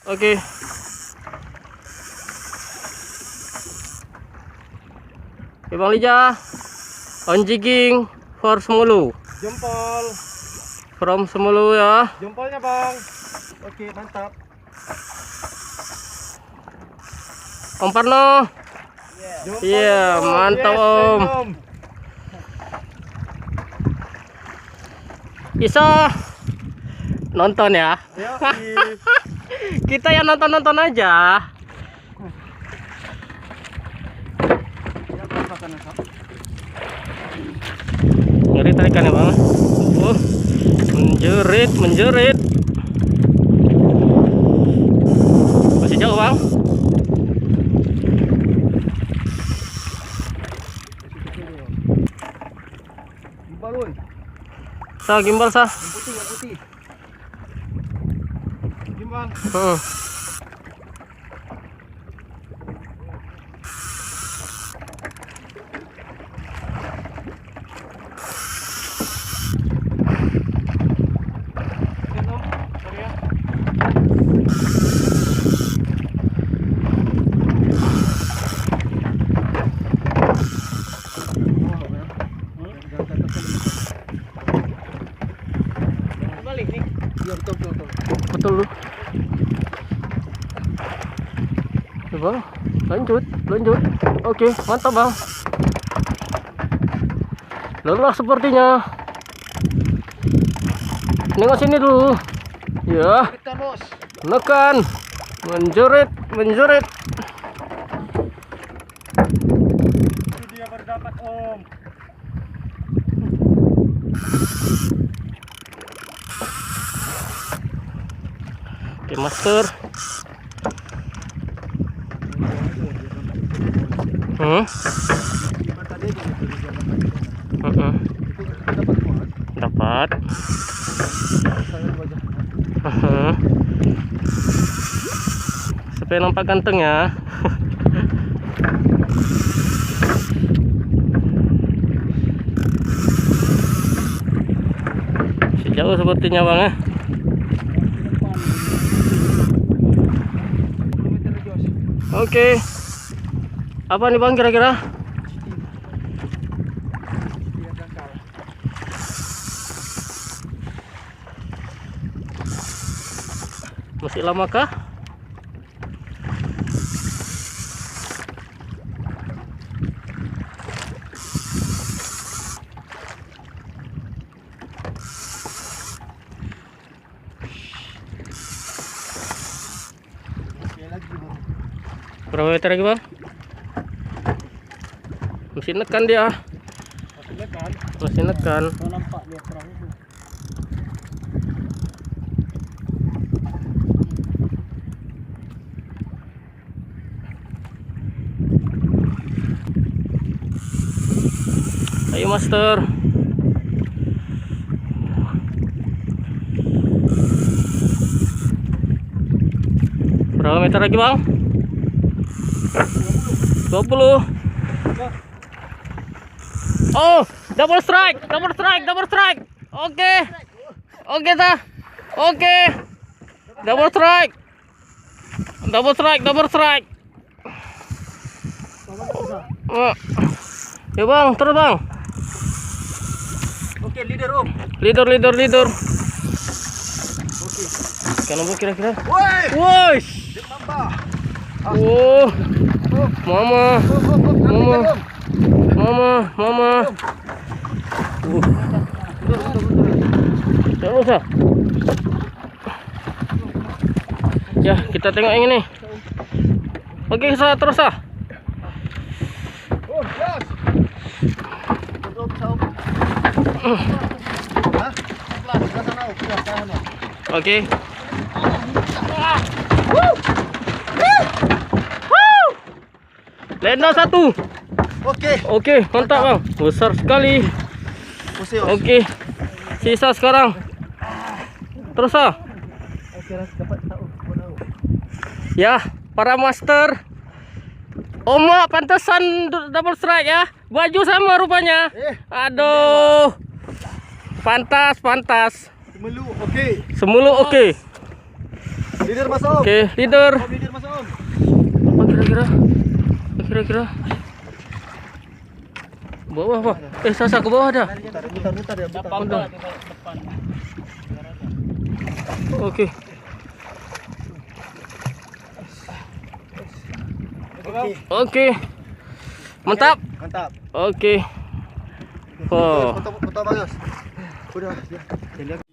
Oke. Bang Lija, on jigging for Semulu. Jempol. From Semulu ya. Jempolnya bang. Oke mantap. Om Parno. Iya, mantap Om. Bisa nonton ya. Kita yang nonton-nonton aja. Ngeri tarikan ya bang. Menjerit. Masih jauh bang. Gimbal sah. Yang putih. Gimbal. Betul lu. Bang, lanjut. Oke, mantap bang. Lelah sepertinya. Nengok sini dulu. Ya. Nekan. Menjerit. Itu dia berdapat Om. Oke, master. Dapat. Supaya nampak ganteng ya. Sejauh sepertinya bang ya. Oke. Apa nih bang kira-kira? Masih lama kah? Berapa meter lagi bang? Masih nekan dia. Masih nekan. Nampak dia perahu itu. Ayo master. Berapa meter lagi bang? 20. Oh, double strike. Oke dah. Oke. Double strike. Ya bang, terus bang. Oke, leader Om. Leader. Oke. Kenapa kira-kira? Woi. Woi. Oh. Mama. Terus ah. Ya, kita tengok yang ini. Oke, sah terus ah. Oke. Lenda 1. Oke, mantap bang. Besar sekali. Oke. Sisa sekarang. Terus ah. Ya, para master. Oma pantesan double strike ya. Baju sama rupanya. Aduh. Pantas. Semulu oke. Semulu oke. Leader masuk om. Oke, leader. Om, leader masuk om. Apa kira-kira? Kira-kira. Bawah apa? Sasa ke bawah dah. Mutar ya. Udah. Oke. Oke. Mantap. Mantap. Oke. Oh. Foto bagus. Udah, ya.